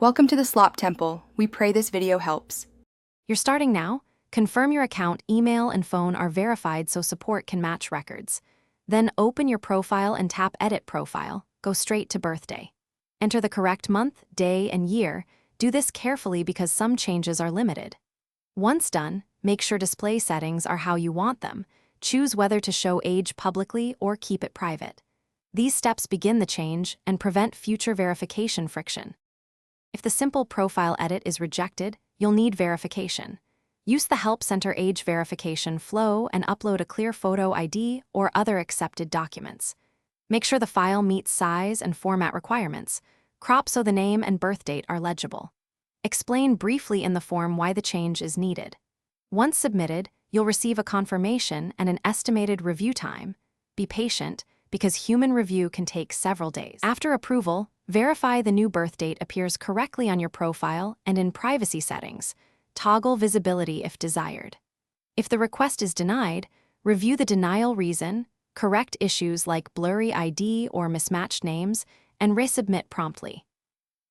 Welcome to the Slop Temple. We pray this video helps. You're starting now? Confirm your account, email, and phone are verified so support can match records. Then open your profile and tap Edit Profile. Go straight to birthday. Enter the correct month, day, and year. Do this carefully because some changes are limited. Once done, make sure display settings are how you want them. Choose whether to show age publicly or keep it private. These steps begin the change and prevent future verification friction. If the simple profile edit is rejected, you'll need verification. Use the Help Center age verification flow and upload a clear photo ID or other accepted documents. Make sure the file meets size and format requirements. Crop so the name and birth date are legible. Explain briefly in the form why the change is needed. Once submitted, you'll receive a confirmation and an estimated review time. Be patient, because human review can take several days. After approval, verify the new birth date appears correctly on your profile and in privacy settings. Toggle visibility if desired. If the request is denied, review the denial reason, correct issues like blurry ID or mismatched names, and resubmit promptly.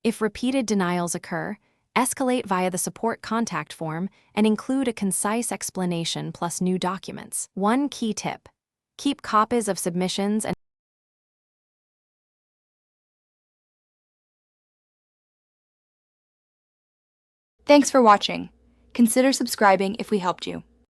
If repeated denials occur, escalate via the support contact form and include a concise explanation plus new documents. One key tip: keep copies of submissions and Thanks for watching. Consider subscribing if we helped you.